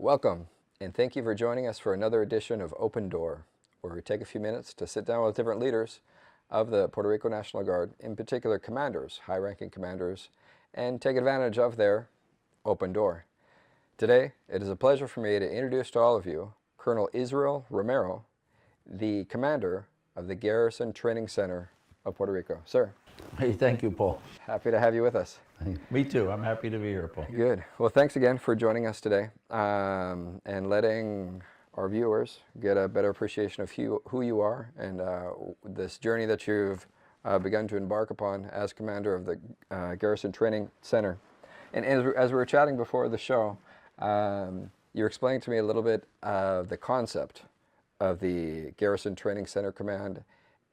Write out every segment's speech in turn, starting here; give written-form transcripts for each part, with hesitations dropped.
Welcome, and thank you for joining us for another edition of Open Door, where we take a few minutes to sit down with different leaders of the Puerto Rico National Guard, in particular commanders, high-ranking commanders, and take advantage of their open door. Today, it is a pleasure for me to introduce to all of you Col Israel Romero, the commander of the Garrison Training Center of Puerto Rico. Sir. Hey, thank you, Paul. Happy to have you with us. Me too. I'm happy to be here, Paul. Good. Well, thanks again for joining us today and letting our viewers get a better appreciation of who you are and this journey that you've begun to embark upon as commander of the Garrison Training Center. And as we were chatting before the show, you were explaining to me a little bit of the concept of the Garrison Training Center Command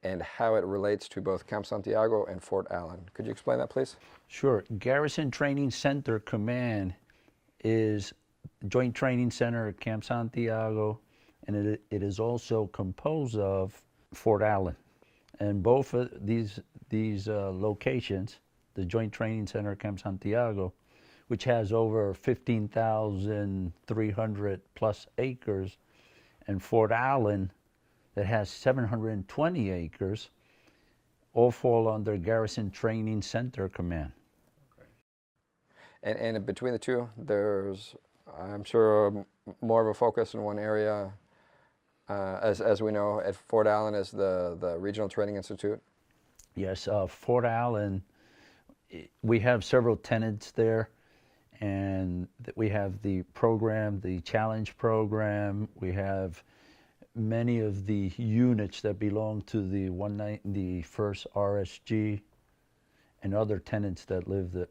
and how it relates to both Camp Santiago and Fort Allen. Could you explain that, please? Sure. Garrison Training Center Command is Joint Training Center at Camp Santiago, and it is also composed of Fort Allen. And both of these locations, the Joint Training Center at Camp Santiago, which has over 15,300 plus acres, and Fort Allen, that has 720 acres, all fall under Garrison Training Center Command. Okay. And between the two, there's, I'm sure, more of a focus in one area, as we know, at Fort Allen is the Regional Training Institute. Yes, Fort Allen, we have several tenants there, and we have the program, the challenge program. We have many of the units that belong to the 191st RSG and other tenants that live there.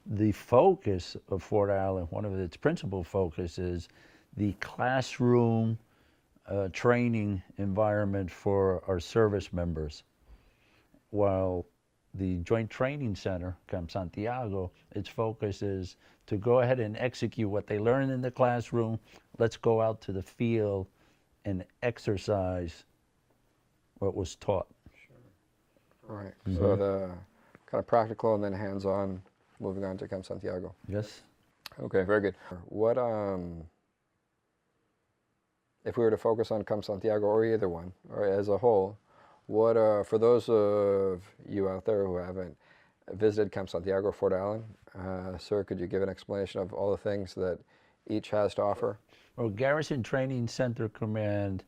The focus of Fort Allen, one of its principal focus, is the classroom training environment for our service members. While the Joint Training Center, Camp Santiago, its focus is to go ahead and execute what they learn in the classroom. Let's go out to the field and exercise what was taught. Sure. Right. Mm-hmm. So the kind of practical and then hands-on, moving on to Camp Santiago. Yes. Okay, very good. What, if we were to focus on Camp Santiago or either one, or as a whole, what, for those of you out there who haven't visited Camp Santiago or Fort Allen, sir, could you give an explanation of all the things that each has to offer? Well, Garrison Training Center Command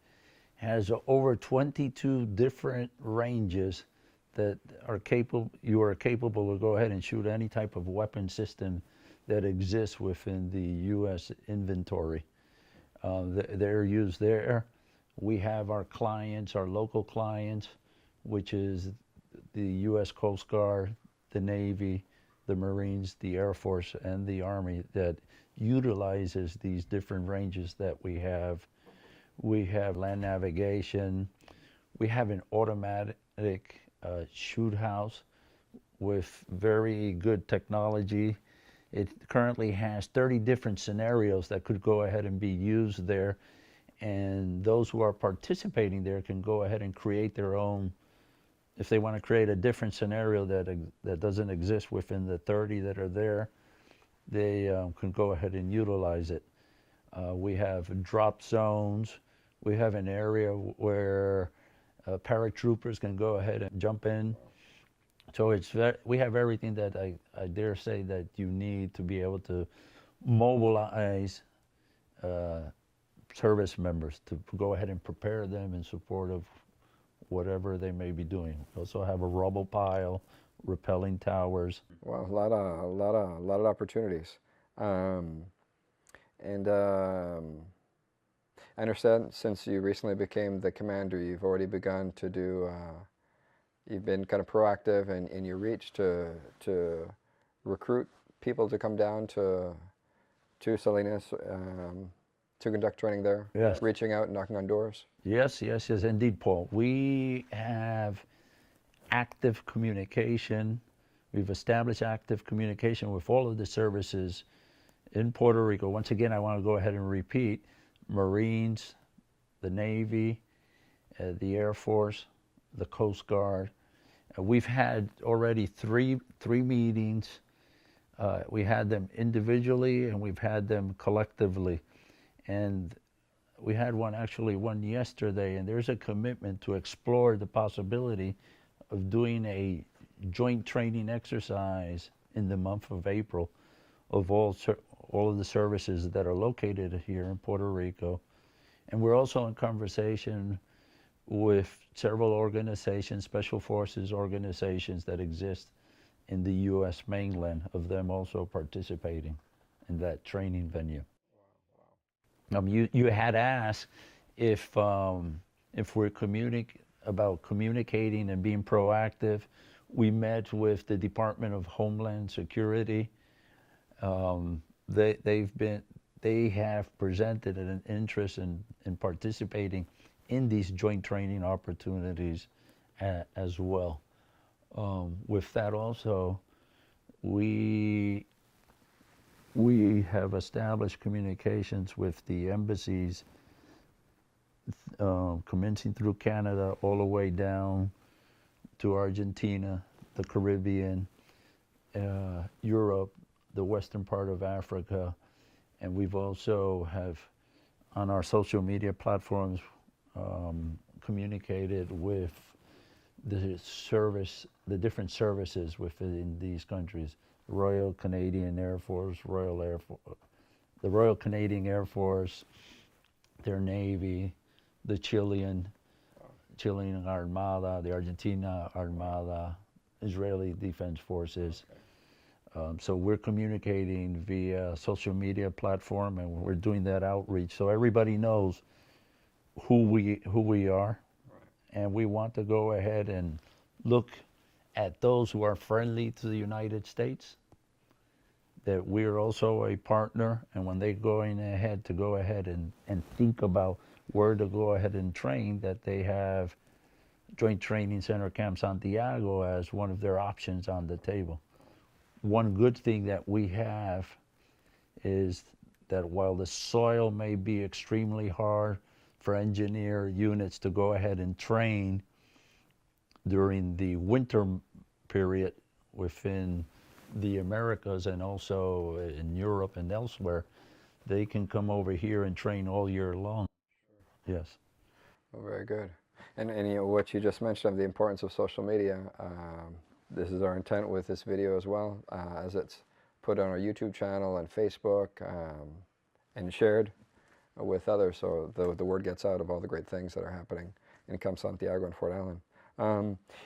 has over 22 different ranges that are capable, you are capable to go ahead and shoot any type of weapon system that exists within the U.S. inventory. They're used there. We have our clients, our local clients, which is the U.S. Coast Guard, the Navy, the Marines, the Air Force, and the Army that utilizes these different ranges that we have. We have land navigation. We have an automatic shoot house with very good technology. It currently has 30 different scenarios that could go ahead and be used there, and those who are participating there can go ahead and create their own. If they want to create a different scenario that doesn't exist within the 30 that are there, they can go ahead and utilize it. We have drop zones. We have an area where paratroopers can go ahead and jump in. So we have everything that I dare say that you need to be able to mobilize service members to go ahead and prepare them in support of whatever they may be doing. We also have a rubble pile, rappelling towers. Well, a lot of opportunities. I understand since you recently became the commander, you've already begun to do, you've been kind of proactive in your reach to recruit people to come down to Salinas to conduct training there. Yes. Reaching out and knocking on doors. Yes, indeed, Paul. We have active communication. We've established active communication with all of the services in Puerto Rico. Once again, I want to go ahead and repeat: Marines, the Navy, the Air Force, the Coast Guard. We've had already three meetings We had them individually and we've had them collectively. And we had one yesterday, and there's a commitment to explore the possibility of doing a joint training exercise in the month of April of all of the services that are located here in Puerto Rico. And we're also in conversation with several organizations, special forces organizations that exist in the U.S. mainland, of them also participating in that training venue. You had asked if we're about communicating and being proactive. We met with the Department of Homeland Security. They have presented an interest in participating in these joint training opportunities as well. With that also, we have established communications with the embassies, commencing through Canada all the way down to Argentina, the Caribbean, Europe, the western part of Africa, and we've also have on our social media platforms communicated with the different services within these countries. Royal Canadian Air Force, the Royal Canadian Air Force, their Navy, the Chilean Armada, the Argentina Armada, Israeli Defense Forces. So we're communicating via social media platform, and we're doing that outreach so everybody knows who we are, and we want to go ahead and look at those who are friendly to the United States, that we're also a partner, and when they're going ahead and think about where to go ahead and train, that they have Joint Training Center Camp Santiago as one of their options on the table. One good thing that we have is that while the soil may be extremely hard for engineer units to go ahead and train during the winter period within the Americas and also in Europe and elsewhere, they can come over here and train all year long. Yes. Well, very good. And what you just mentioned of the importance of social media, this is our intent with this video as well, as it's put on our YouTube channel and Facebook and shared with others, so the word gets out of all the great things that are happening in Camp Santiago and Fort Allen.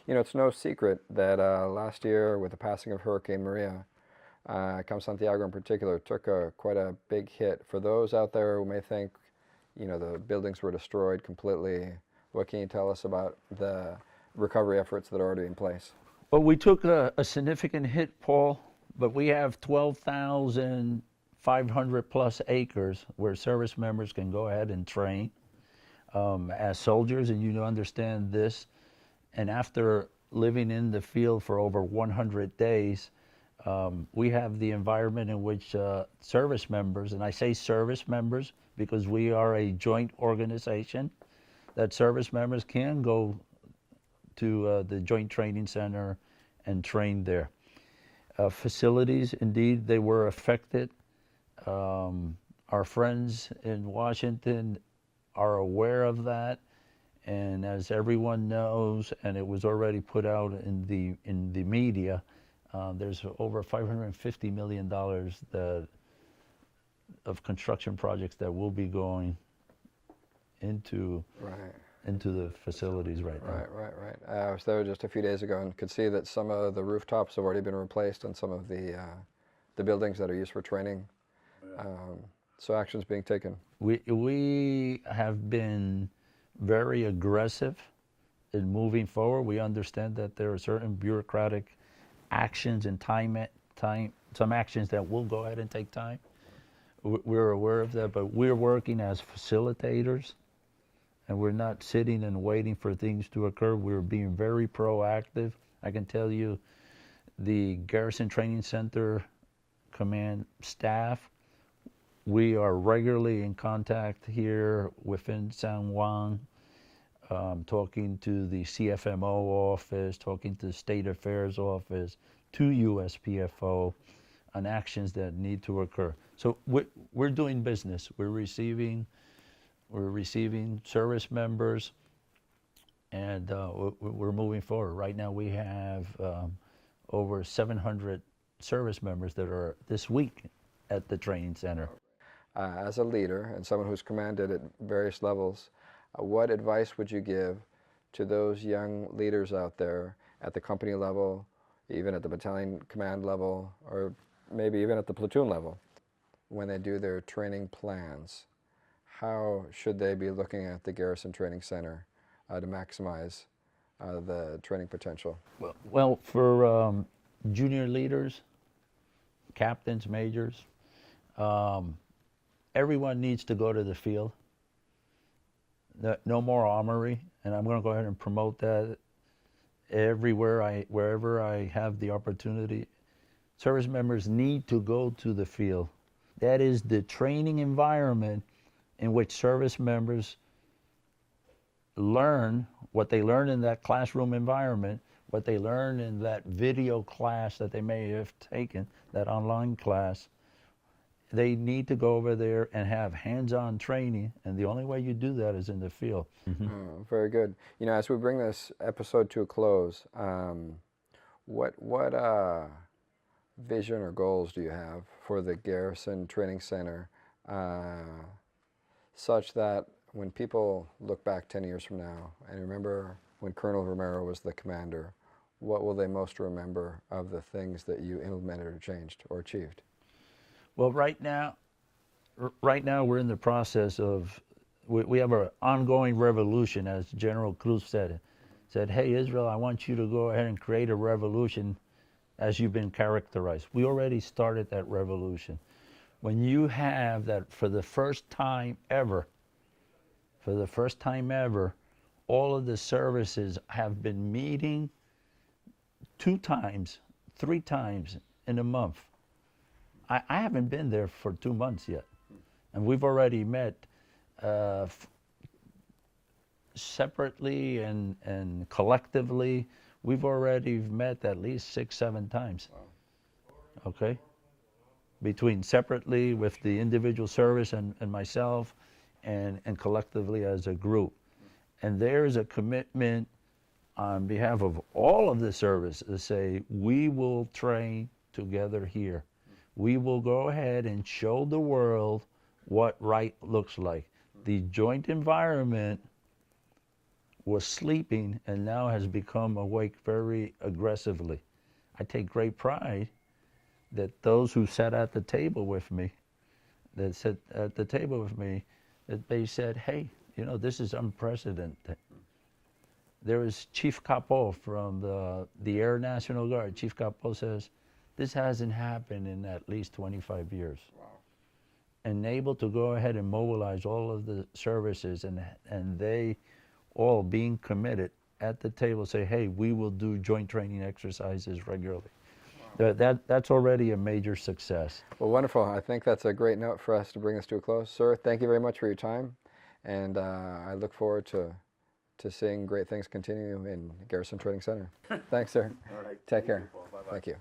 It's no secret that last year, with the passing of Hurricane Maria, Camp Santiago in particular took quite a big hit. For those out there who may think, the buildings were destroyed completely, what can you tell us about the recovery efforts that are already in place? Well, we took a significant hit, Paul, but we have 12,500 plus acres where service members can go ahead and train as soldiers, and you understand this. And after living in the field for over 100 days, we have the environment in which service members, and I say service members because we are a joint organization, that service members can go to the Joint Training Center and train there. Facilities, indeed, they were affected. Our friends in Washington are aware of that, and as everyone knows, and it was already put out in the media, there's over $550 million of construction projects that will be going into the facilities right now. Right. I was there just a few days ago and could see that some of the rooftops have already been replaced and some of the buildings that are used for training. So action's being taken. We have been very aggressive in moving forward. We understand that there are certain bureaucratic actions and some actions that will go ahead and take time. We're aware of that, but we're working as facilitators, and we're not sitting and waiting for things to occur. We're being very proactive. I can tell you the Garrison Training Center Command staff, we are regularly in contact here within San Juan, talking to the CFMO office, talking to the State Affairs office, to USPFO. on actions that need to occur. So we're doing business. We're receiving service members, and we're moving forward. Right now we have over 700 service members that are this week at the training center. As a leader and someone who's commanded at various levels, what advice would you give to those young leaders out there at the company level, even at the battalion command level, or maybe even at the platoon level, when they do their training plans? How should they be looking at the Garrison Training Center to maximize the training potential? Well, for junior leaders, captains, majors, everyone needs to go to the field. No more armory, and I'm going to go ahead and promote that wherever I have the opportunity. Service members need to go to the field. That is the training environment in which service members learn what they learn in that classroom environment, what they learn in that video class that they may have taken, that online class. They need to go over there and have hands-on training, and the only way you do that is in the field. Oh, very good. You know, as we bring this episode to a close, what vision or goals do you have for the Garrison Training Center, such that when people look back 10 years from now and remember when Colonel Romero was the commander, what will they most remember of the things that you implemented or changed or achieved? Well, right now we're in the process of, we have an ongoing revolution, as General Cruz said, hey, Israel, I want you to go ahead and create a revolution as you've been characterized. We already started that revolution. When you have that for the first time ever, all of the services have been meeting 2 times, 3 times in a month. I haven't been there for 2 months yet, and we've already met separately and collectively. We've already met at least 6, 7 times. Wow. Okay? Between separately with the individual service and myself, and collectively as a group. And there's a commitment on behalf of all of the service to say, we will train together here. We will go ahead and show the world what right looks like. The joint environment was sleeping and now has become awake very aggressively. I take great pride that those who sat at the table with me, that they said, hey, you know, this is unprecedented. There was Chief Capo from the Air National Guard. Chief Capo says, this hasn't happened in at least 25 years. Wow. And able to go ahead and mobilize all of the services and they all being committed at the table say, hey, we will do joint training exercises regularly. Wow. That's already a major success. Well, wonderful. I think that's a great note for us to bring this to a close. Sir, thank you very much for your time, and I look forward to seeing great things continue in Garrison Training Center. Thanks, sir. All right. Take care. Bye-bye. Thank you.